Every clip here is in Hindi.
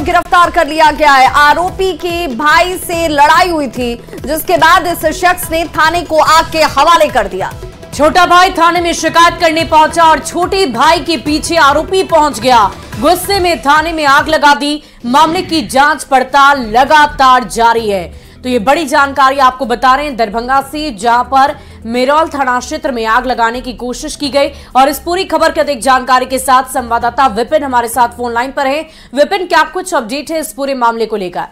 गिरफ्तार कर लिया गया है। आरोपी के भाई से लड़ाई हुई थी, जिसके बाद इस शख्स ने थाने को आग के हवाले कर दिया। छोटा भाई थाने में शिकायत करने पहुंचा और छोटे भाई के पीछे आरोपी पहुंच गया। गुस्से में थाने में आग लगा दी। मामले की जांच पड़ताल लगातार जारी है। तो ये बड़ी जानकारी आपको बता रहे हैं दरभंगा से, जहां पर मेरौल थाना क्षेत्र में आग लगाने की कोशिश की गई। और इस पूरी खबर की अधिक जानकारी के साथ संवाददाता विपिन हमारे साथ फोन लाइन पर हैं। विपिन, क्या कुछ अपडेट है इस पूरे मामले को लेकर?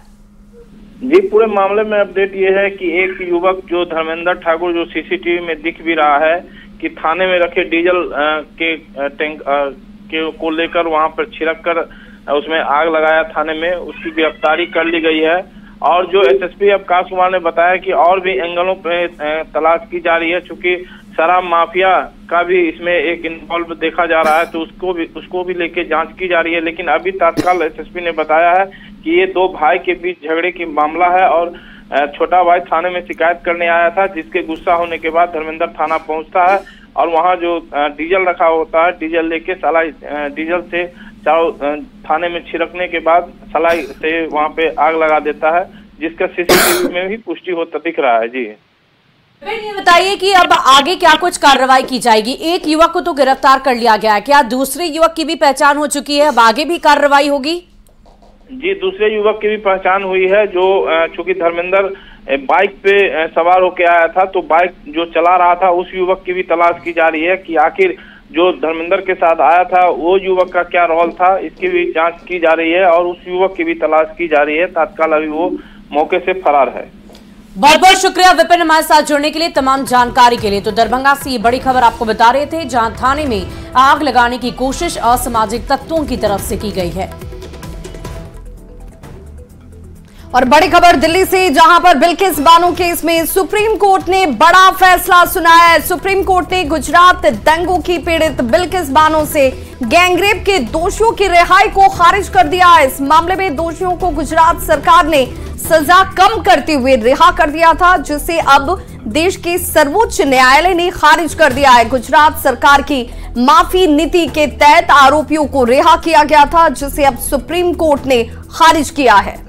जी, पूरे मामले में अपडेट ये है कि एक युवक जो धर्मेंद्र ठाकुर, जो सीसीटीवी में दिख भी रहा है कि थाने में रखे डीजल के टैंक को लेकर वहां पर छिड़क कर उसमें आग लगाया थाने में, उसकी गिरफ्तारी कर ली गई है। और जो एसएसपी अवकाश कुमार ने बताया कि और भी एंगलों पे तलाश की जा रही है, चूंकि शराब माफिया का भी इसमें एक इन्वॉल्व देखा जा रहा है, तो उसको भी लेके जांच की जा रही है। लेकिन अभी तत्काल एसएसपी ने बताया है कि ये दो भाई के बीच झगड़े की मामला है और छोटा भाई थाने में शिकायत करने आया था, जिसके गुस्सा होने के बाद धर्मेंद्र थाना पहुंचता है और वहां जो डीजल रखा होता है, डीजल लेके सलाई डीजल से चारों थाने में छिड़कने के बाद सलाई से वहां पे आग लगा देता है, जिसका सीसीटीवी में भी पुष्टि होता दिख रहा है। जी, ये बताइए कि अब आगे क्या कुछ कार्रवाई की जाएगी? एक युवक को तो गिरफ्तार कर लिया गया है, क्या दूसरे युवक की भी पहचान हो चुकी है? अब आगे भी कार्रवाई होगी? जी, दूसरे युवक की भी पहचान हुई है, जो चूंकि धर्मेंद्र बाइक पे सवार होके आया था, तो बाइक जो चला रहा था उस युवक की भी तलाश की जा रही है कि आखिर जो धर्मेंद्र के साथ आया था वो युवक का क्या रोल था, इसकी भी जांच की जा रही है और उस युवक की भी तलाश की जा रही है। तत्काल अभी वो मौके से फरार है। बहुत बहुत शुक्रिया विपिन हमारे साथ जुड़ने के लिए, तमाम जानकारी के लिए। तो दरभंगा से ये बड़ी खबर आपको बता रहे थे, जहां थाने में आग लगाने की कोशिश असामाजिक तत्वों की तरफ से की गई है। और बड़ी खबर दिल्ली से, जहां पर बिल्किस बानो केस में सुप्रीम कोर्ट ने बड़ा फैसला सुनाया है। सुप्रीम कोर्ट ने गुजरात दंगों की पीड़ित बिल्किस बानो से गैंगरेप के दोषियों की रिहाई को खारिज कर दिया है। इस मामले में दोषियों को गुजरात सरकार ने सजा कम करते हुए रिहा कर दिया था, जिसे अब देश के सर्वोच्च न्यायालय ने खारिज कर दिया है। गुजरात सरकार की माफी नीति के तहत आरोपियों को रिहा किया गया था, जिसे अब सुप्रीम कोर्ट ने खारिज किया है।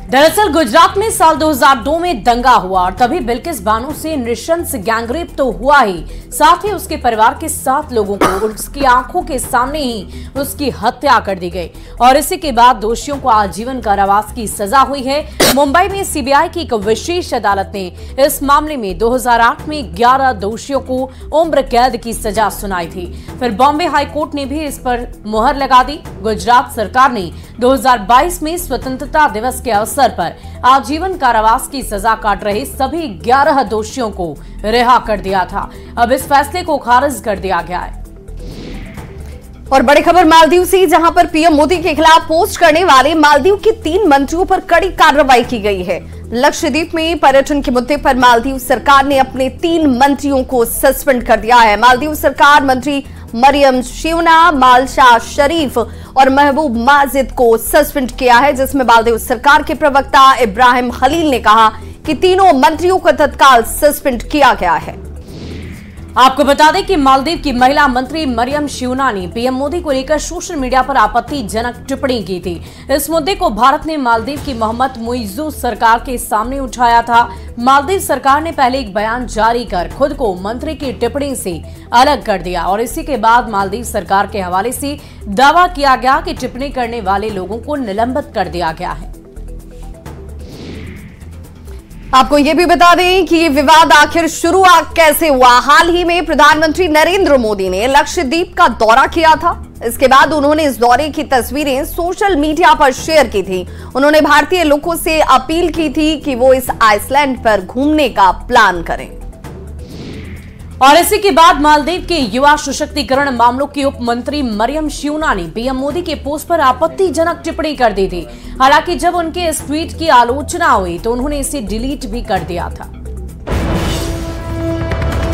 दरअसल गुजरात में साल 2002 में दंगा हुआ और तभी बिल्किस बानो से नृशंस गैंगरेप तो हुआ ही, साथ ही उसके परिवार के 7 लोगों को उसकी आंखों के सामने ही उसकी हत्या कर दी गई। और इसी के बाद दोषियों को आजीवन कारावास की सजा हुई है। मुंबई में सीबीआई की एक विशेष अदालत ने इस मामले में 2008 में 11 दोषियों को उम्र कैद की सजा सुनाई थी। फिर बॉम्बे हाई कोर्ट ने भी इस पर मुहर लगा दी। गुजरात सरकार ने 2022 में स्वतंत्रता दिवस के अवसर पर आजीवन कारावास की सजा काट रहे सभी 11 दोषियों को रिहा कर दिया था। अब इस फैसले को खारिज कर दिया गया है। और बड़ी खबर मालदीव से, जहां पर पीएम मोदी के खिलाफ पोस्ट करने वाले मालदीव के 3 मंत्रियों पर कड़ी कार्रवाई की गई है। लक्षद्वीप में पर्यटन के मुद्दे पर मालदीव सरकार ने अपने 3 मंत्रियों को सस्पेंड कर दिया है। मालदीव सरकार मंत्री मरियम शिवना, मालशा शरीफ और महबूब माजिद को सस्पेंड किया है, जिसमें मालदीव सरकार के प्रवक्ता इब्राहिम खलील ने कहा कि तीनों मंत्रियों को तत्काल सस्पेंड किया गया है। आपको बता दें कि मालदीव की महिला मंत्री मरियम शिवना ने पीएम मोदी को लेकर सोशल मीडिया पर आपत्तिजनक टिप्पणी की थी। इस मुद्दे को भारत ने मालदीव की मोहम्मद मुइज्जू सरकार के सामने उठाया था। मालदीव सरकार ने पहले एक बयान जारी कर खुद को मंत्री की टिप्पणी से अलग कर दिया और इसी के बाद मालदीव सरकार के हवाले से दावा किया गया कि टिप्पणी करने वाले लोगों को निलंबित कर दिया गया है। आपको ये भी बता दें कि ये विवाद आखिर शुरू कैसे हुआ। हाल ही में प्रधानमंत्री नरेंद्र मोदी ने लक्षद्वीप का दौरा किया था। इसके बाद उन्होंने इस दौरे की तस्वीरें सोशल मीडिया पर शेयर की थी। उन्होंने भारतीय लोगों से अपील की थी कि वो इस आइसलैंड पर घूमने का प्लान करें। और इसी के बाद मालदीव के युवा सशक्तिकरण मामलों की उप मंत्री मरियम शिवना ने पीएम मोदी के पोस्ट पर आपत्तिजनक टिप्पणी कर दी थी। हालांकि जब उनके इस ट्वीट की आलोचना हुई तो उन्होंने इसे डिलीट भी कर दिया था।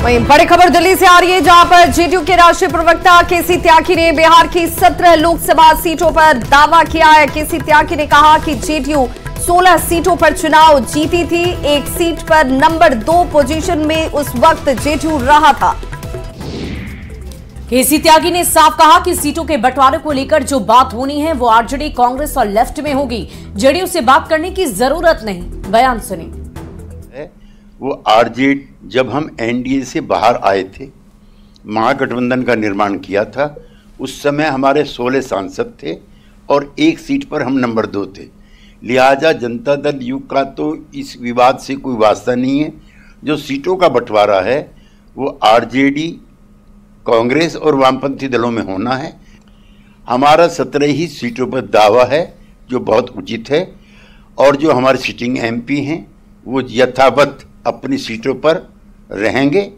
वहीं बड़ी खबर दिल्ली से आ रही है, जहां पर जेडीयू के राष्ट्रीय प्रवक्ता केसी त्यागी ने बिहार की 17 लोकसभा सीटों पर दावा किया है। केसी त्यागी ने कहा कि जेडीयू 16 सीटों पर चुनाव जीती थी। एक सीट पर नंबर 2 पोजीशन में उस वक्त जेडीयू रहा था। केसी त्यागी ने साफ कहा कि सीटों के बंटवारे को लेकर जो बात होनी है वो आरजेडी, कांग्रेस और लेफ्ट में होगी। जेडीयू से बात करने की जरूरत नहीं। बयान सुनिए। वो आरजेडी, जब हम एनडीए से बाहर आए थे, महागठबंधन का निर्माण किया था, उस समय हमारे 16 सांसद थे और एक सीट पर हम नंबर 2 थे। लिहाजा जनता दल यू का तो इस विवाद से कोई वास्ता नहीं है। जो सीटों का बंटवारा है वो आरजेडी, कांग्रेस और वामपंथी दलों में होना है। हमारा 17 ही सीटों पर दावा है जो बहुत उचित है, और जो हमारे सिटिंग एमपी हैं वो यथावत अपनी सीटों पर रहेंगे।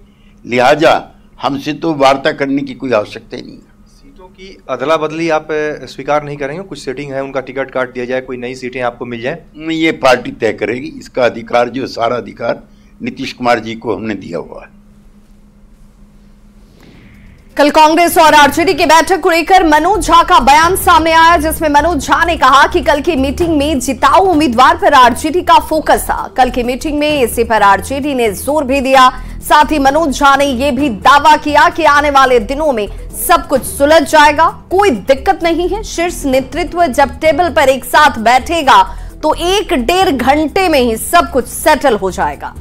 लिहाजा हमसे तो वार्ता करने की कोई आवश्यकता ही नहीं है। सीटों की अदला बदली आप स्वीकार नहीं करेंगे? कुछ सेटिंग है, उनका टिकट काट दिया जाए, कोई नई सीटें आपको मिल जाए? ये पार्टी तय करेगी। इसका अधिकार, जो सारा अधिकार नीतीश कुमार जी को हमने दिया हुआ है। कल कांग्रेस और आरजेडी की बैठक को लेकर मनोज झा का बयान सामने आया, जिसमें मनोज झा ने कहा कि कल की मीटिंग में जिताऊ उम्मीदवार पर आरजेडी का फोकस था। कल की मीटिंग में इसी पर आरजेडी ने जोर भी दिया। साथ ही मनोज झा ने यह भी दावा किया कि आने वाले दिनों में सब कुछ सुलझ जाएगा, कोई दिक्कत नहीं है। शीर्ष नेतृत्व जब टेबल पर एक साथ बैठेगा तो 1-1.5 घंटे में ही सब कुछ सेटल हो जाएगा।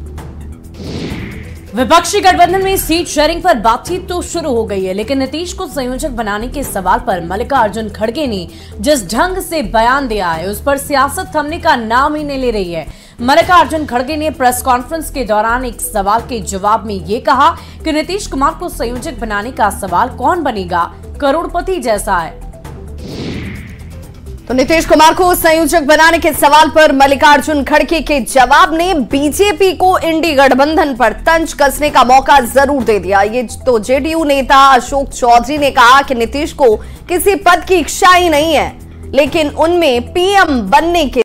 विपक्षी गठबंधन में सीट शेयरिंग पर बातचीत तो शुरू हो गई है, लेकिन नीतीश को संयोजक बनाने के सवाल पर मल्लिकार्जुन खड़गे ने जिस ढंग से बयान दिया है उस पर सियासत थमने का नाम ही नहीं ले रही है। मल्लिकार्जुन खड़गे ने प्रेस कॉन्फ्रेंस के दौरान एक सवाल के जवाब में ये कहा कि नीतीश कुमार को संयोजक बनाने का सवाल कौन बनेगा, करोड़पति जैसा है। तो नीतीश कुमार को संयोजक बनाने के सवाल पर मल्लिकार्जुन खड़गे के जवाब ने बीजेपी को इंडी गठबंधन पर तंज कसने का मौका जरूर दे दिया। ये तो जेडीयू नेता अशोक चौधरी ने कहा कि नीतीश को किसी पद की इच्छा ही नहीं है, लेकिन उनमें पीएम बनने के